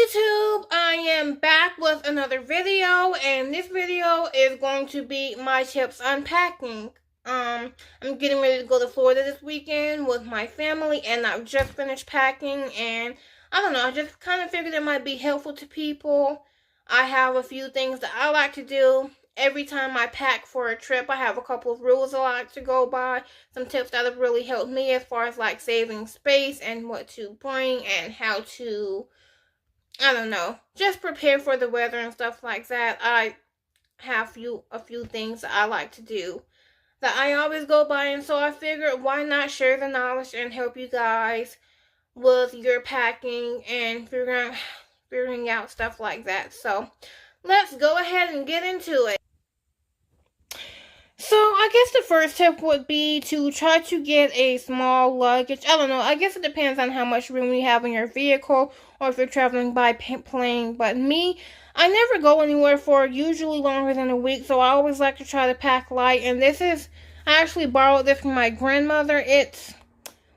YouTube, I am back with another video, and this video is going to be my tips unpacking. I'm getting ready to go to Florida this weekend with my family, and I've just finished packing, and I don't know, I just kind of figured it might be helpful to people. I have a few things that I like to do. Every time I pack for a trip, I have a couple of rules I like to go by. Some tips that have really helped me as far as like saving space and what to bring and how to, I don't know, just prepare for the weather and stuff like that. I have a few things that I like to do that I always go by, and so I figured why not share the knowledge and help you guys with your packing and figuring out stuff like that. So let's go ahead and get into it. So I guess the first tip would be to try to get a small luggage. I don't know, I guess it depends on how much room you have in your vehicle or if you're traveling by plane. But me, I never go anywhere for usually longer than a week, so I always like to try to pack light. And I actually borrowed this from my grandmother.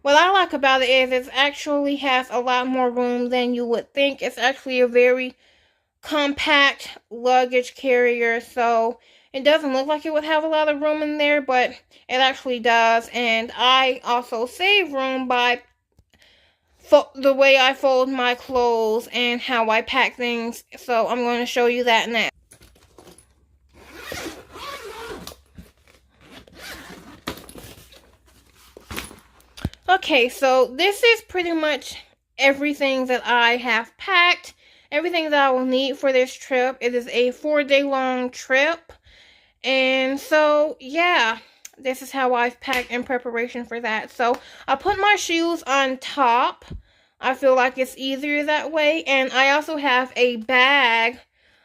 What I like about it is it actually has a lot more room than you would think. It's actually a very compact luggage carrier, so it doesn't look like it would have a lot of room in there, but it actually does. And I also save room by the way I fold my clothes and how I pack things. So I'm going to show you that now. Okay, so this is pretty much everything that I have packed. Everything that I will need for this trip. It is a 4-day long trip. And so, yeah, this is how I've packed in preparation for that. So, I put my shoes on top. I feel like it's easier that way. And I also have a bag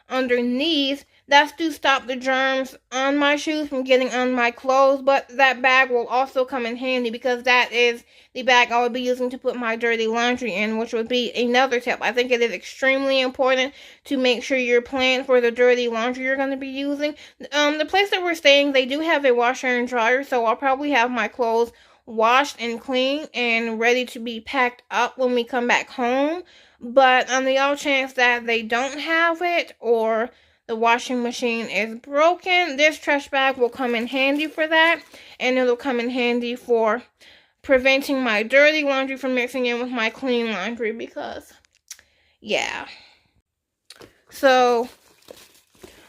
underneath. That's to stop the germs on my shoes from getting on my clothes. But that bag will also come in handy because that is the bag I will be using to put my dirty laundry in, which would be another tip. I think it is extremely important to make sure you're planned for the dirty laundry you're going to be using. The place that we're staying, they do have a washer and dryer, so I'll probably have my clothes washed and clean and ready to be packed up when we come back home. But on the off chance that they don't have it or the washing machine is broken, this trash bag will come in handy for that, and it'll come in handy for preventing my dirty laundry from mixing in with my clean laundry because, yeah. So,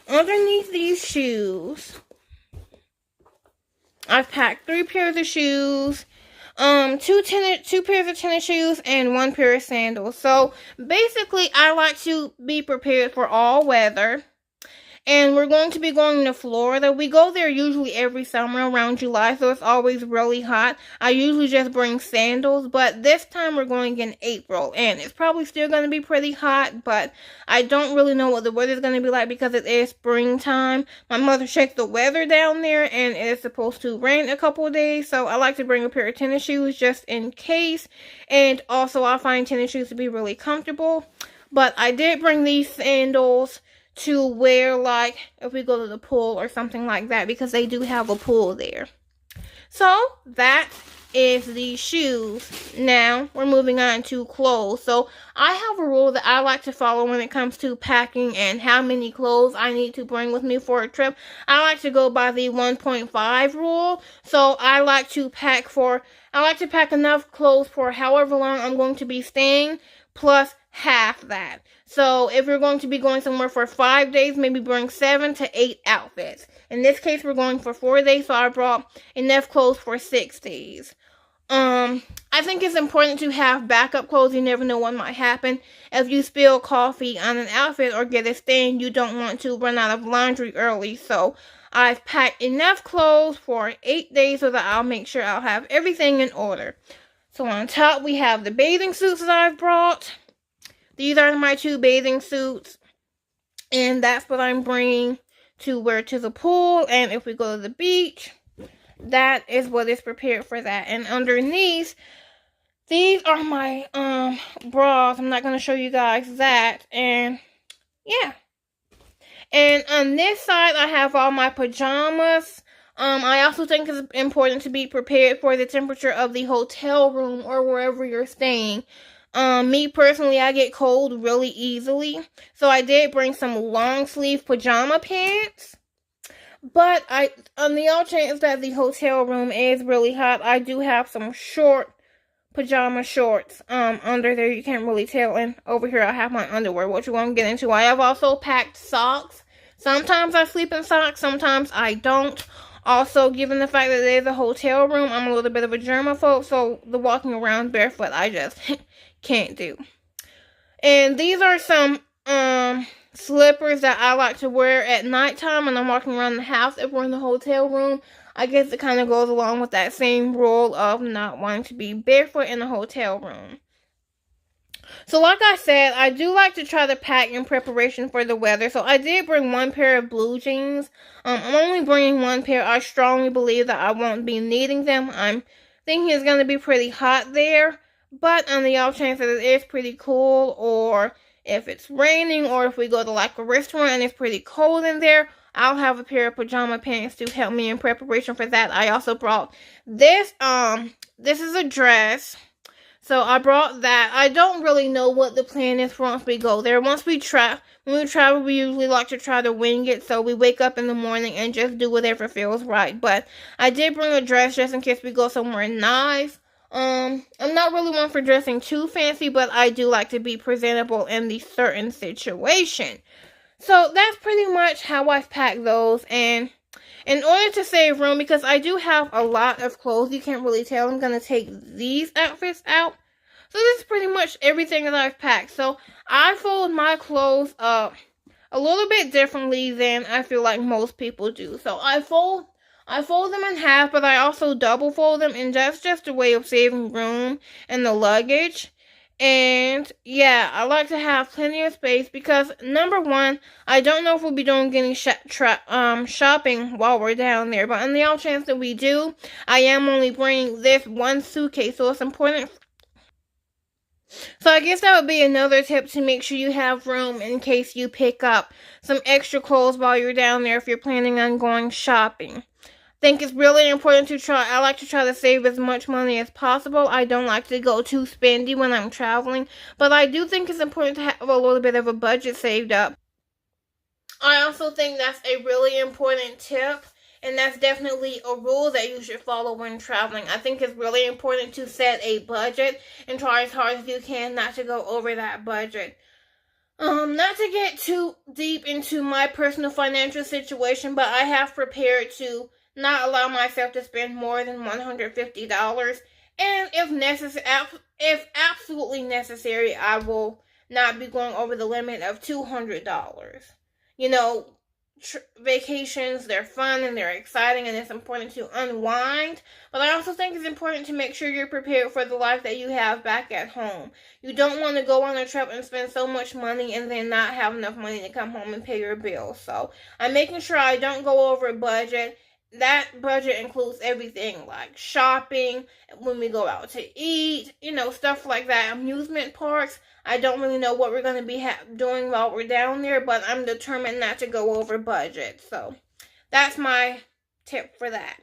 underneath these shoes, I've packed 3 pairs of shoes, 2 pairs of tennis shoes, and 1 pair of sandals. So, basically, I like to be prepared for all weather. And we're going to be going to Florida. We go there usually every summer around July, so it's always really hot. I usually just bring sandals, but this time we're going in April, and it's probably still going to be pretty hot, but I don't really know what the weather's going to be like because it is springtime. My mother checked the weather down there, and it is supposed to rain a couple of days, so I like to bring a pair of tennis shoes just in case, and also I find tennis shoes to be really comfortable. But I did bring these sandals to wear like if we go to the pool or something like that because they do have a pool there. So that is the shoes. Now we're moving on to clothes. So I have a rule that I like to follow when it comes to packing and how many clothes I need to bring with me for a trip. I like to go by the 1.5 rule. So I like to pack enough clothes for however long I'm going to be staying, plus half that. So if you're going to be going somewhere for 5 days, maybe bring 7 to 8 outfits. In this case, we're going for 4 days, so I brought enough clothes for 6 days. I think it's important to have backup clothes. You never know what might happen. If you spill coffee on an outfit or get a stain, you don't want to run out of laundry early. So I've packed enough clothes for 8 days so that I'll make sure I'll have everything in order. So on top, we have the bathing suits that I've brought. These are my 2 bathing suits, and that's what I'm bringing to wear to the pool, and if we go to the beach, that is what is prepared for that. And underneath, these are my bras. I'm not going to show you guys that, and yeah. And on this side, I have all my pajamas. I also think it's important to be prepared for the temperature of the hotel room or wherever you're staying. Me personally, I get cold really easily. So I did bring some long sleeve pajama pants. But on the off chance that the hotel room is really hot, I do have some short pajama shorts under there. You can't really tell. And over here I have my underwear, which we won't get into. I have also packed socks. Sometimes I sleep in socks, sometimes I don't. Also, given the fact that it is a hotel room, I'm a little bit of a germaphobe, so the walking around barefoot I just can't do. And these are some slippers that I like to wear at nighttime when I'm walking around the house. If we're in the hotel room, I guess it kind of goes along with that same rule of not wanting to be barefoot in the hotel room. So like I said, I do like to try to pack in preparation for the weather. So I did bring one pair of blue jeans. I'm only bringing one pair. I strongly believe that I won't be needing them. I'm thinking it's going to be pretty hot there. But on the off chance that it is pretty cool, or if it's raining, or if we go to like a restaurant and it's pretty cold in there, I'll have a pair of pajama pants to help me in preparation for that. I also brought this. This is a dress. So I brought that. I don't really know what the plan is for once we go there. When we travel, we usually like to try to wing it. So we wake up in the morning and just do whatever feels right. But I did bring a dress just in case we go somewhere nice. I'm not really one for dressing too fancy, but I do like to be presentable in the certain situation. So that's pretty much how I've packed those. And in order to save room, because I do have a lot of clothes, you can't really tell, I'm going to take these outfits out. So this is pretty much everything that I've packed. So I fold my clothes up a little bit differently than I feel like most people do. So I fold them in half, but I also double fold them, and that's just a way of saving room in the luggage. And yeah, I like to have plenty of space because, number one, I don't know if we'll be doing any shopping while we're down there. But on the off chance that we do, I am only bringing this one suitcase, so it's important. So I guess that would be another tip, to make sure you have room in case you pick up some extra clothes while you're down there if you're planning on going shopping. Think it's really important to I like to try to save as much money as possible. I don't like to go too spendy when I'm traveling, but I do think it's important to have a little bit of a budget saved up. I also think that's a really important tip, and that's definitely a rule that you should follow when traveling. I think it's really important to set a budget and try as hard as you can not to go over that budget. Not to get too deep into my personal financial situation, but I have prepared to not allow myself to spend more than $150, and if absolutely necessary, I will not be going over the limit of $200. You know, vacations, they're fun and they're exciting, and it's important to unwind, but I also think it's important to make sure you're prepared for the life that you have back at home. You don't want to go on a trip and spend so much money and then not have enough money to come home and pay your bills. So I'm making sure I don't go over budget. That budget includes everything like shopping, when we go out to eat, stuff like that. Amusement parks. I don't really know what we're going to be doing while we're down there, but I'm determined not to go over budget. So that's my tip for that.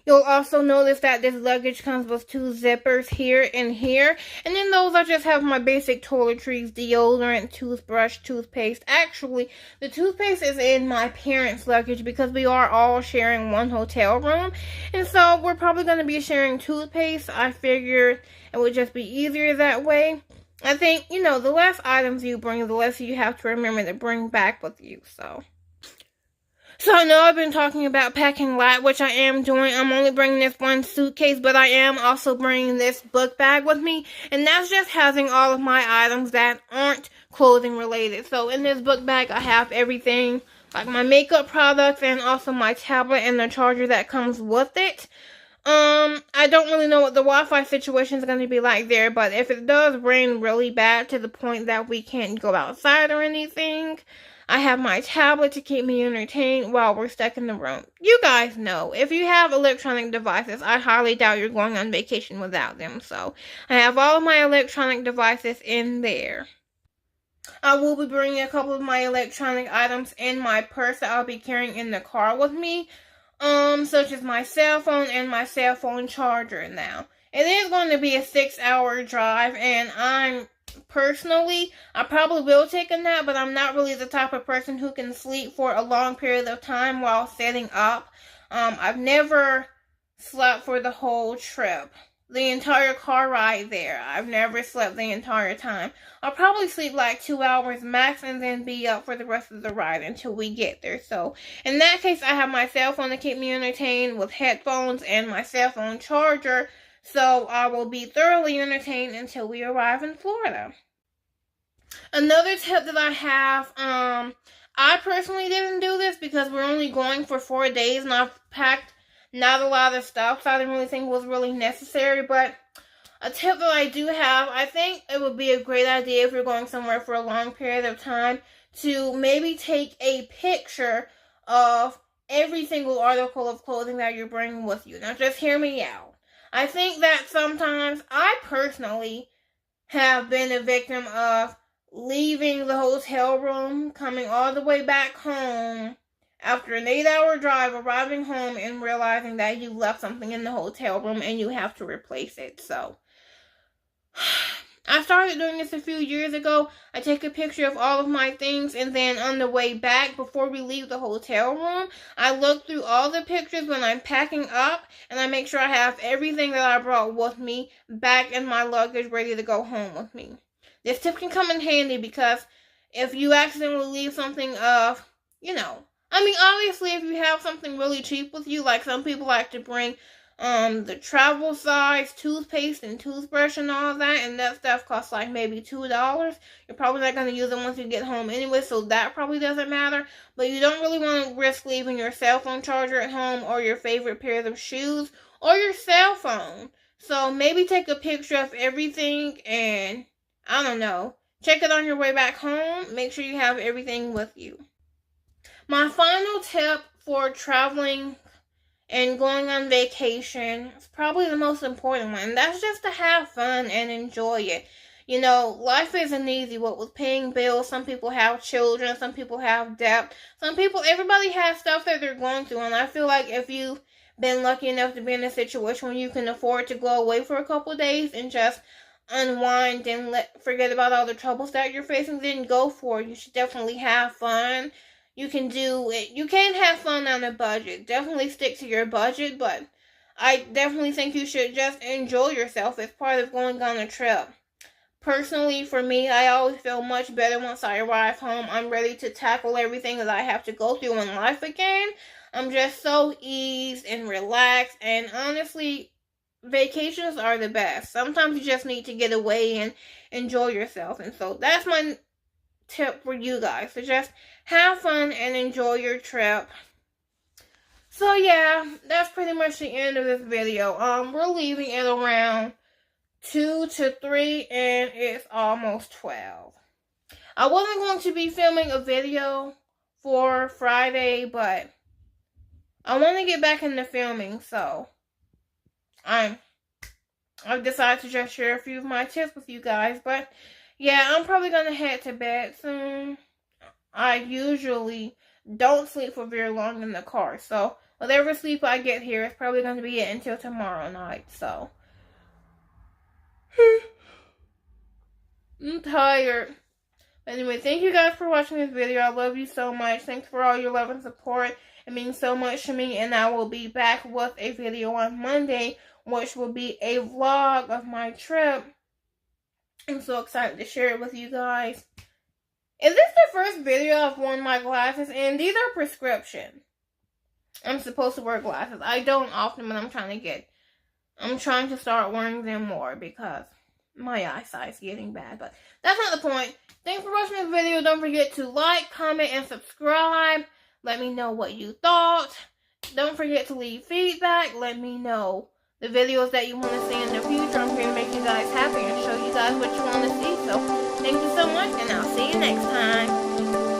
You'll also notice that this luggage comes with 2 zippers here and here. And in those, I just have my basic toiletries, deodorant, toothbrush, toothpaste. Actually, the toothpaste is in my parents' luggage because we are all sharing one hotel room. And so we're probably going to be sharing toothpaste. I figured it would just be easier that way. I think, the less items you bring, the less you have to remember to bring back with you. So I know I've been talking about packing light, which I am doing. I'm only bringing this one suitcase, but I am also bringing this book bag with me. And that's just housing all of my items that aren't clothing related. So in this book bag, I have everything, like my makeup products and also my tablet and the charger that comes with it. I don't really know what the Wi-Fi situation is going to be like there, but if it does rain really bad to the point that we can't go outside or anything, I have my tablet to keep me entertained while we're stuck in the room. You guys know, if you have electronic devices, I highly doubt you're going on vacation without them. So I have all of my electronic devices in there. I will be bringing a couple of my electronic items in my purse that I'll be carrying in the car with me. Such as my cell phone and my cell phone charger now. It is going to be a 6-hour drive, and I probably will take a nap, but I'm not really the type of person who can sleep for a long period of time while setting up. I've never slept for the whole trip. The entire car ride there. I've never slept the entire time. I'll probably sleep like 2 hours max and then be up for the rest of the ride until we get there. So, in that case, I have my cell phone to keep me entertained with headphones and my cell phone charger. So, I will be thoroughly entertained until we arrive in Florida. Another tip that I have, I personally didn't do this because we're only going for 4 days and I've packed not a lot of stuff, so I didn't really think it was really necessary, but a tip that I do have, I think it would be a great idea if you're going somewhere for a long period of time to maybe take a picture of every single article of clothing that you're bringing with you. Now, just hear me out. I think that sometimes I personally have been a victim of leaving the hotel room, coming all the way back home, after an 8-hour drive, arriving home and realizing that you left something in the hotel room and you have to replace it. So, I started doing this a few years ago. I take a picture of all of my things, and then on the way back, before we leave the hotel room, I look through all the pictures when I'm packing up, and I make sure I have everything that I brought with me back in my luggage ready to go home with me. This tip can come in handy because if you accidentally leave something of, obviously if you have something really cheap with you, like some people like to bring the travel size toothpaste and toothbrush and all that, and that stuff costs like maybe $2. You're probably not going to use it once you get home anyway, so that probably doesn't matter. But you don't really want to risk leaving your cell phone charger at home, or your favorite pairs of shoes, or your cell phone. So maybe take a picture of everything and, I don't know, check it on your way back home. Make sure you have everything with you. My final tip for traveling and going on vacation is probably the most important one. And that's just to have fun and enjoy it. Life isn't easy. What with paying bills, some people have children, some people have debt. Everybody has stuff that they're going through. And I feel like if you've been lucky enough to be in a situation where you can afford to go away for a couple of days and just unwind and forget about all the troubles that you're facing, then go for it. You should definitely have fun. You can do it. You can have fun on a budget. Definitely stick to your budget, but I definitely think you should just enjoy yourself as part of going on a trip. Personally, for me, I always feel much better once I arrive home. I'm ready to tackle everything that I have to go through in life again. I'm just so eased and relaxed, and honestly, vacations are the best. Sometimes you just need to get away and enjoy yourself, and so that's my tip for you guys. So just have fun and enjoy your trip. So yeah, that's pretty much the end of this video. We're leaving at around 2 to 3 and it's almost 12. I wasn't going to be filming a video for Friday, but I want to get back into filming, so I've decided to just share a few of my tips with you guys. But yeah, I'm probably going to head to bed soon. I usually don't sleep for very long in the car, so whatever sleep I get here is probably going to be it until tomorrow night, so I'm tired. But anyway, thank you guys for watching this video. I love you so much. Thanks for all your love and support. It means so much to me, and I will be back with a video on Monday, which will be a vlog of my trip. I'm so excited to share it with you guys. Is this the first video I've worn my glasses? And these are prescription. I'm supposed to wear glasses. I don't often, but I'm trying to start wearing them more because my eyesight's getting bad. But that's not the point. Thanks for watching this video. Don't forget to like, comment, and subscribe. Let me know what you thought. Don't forget to leave feedback. Let me know the videos that you want to see in the future. I'm here to make you guys happy and show you guys what you want to see. So, thank you so much, and I'll see you next time.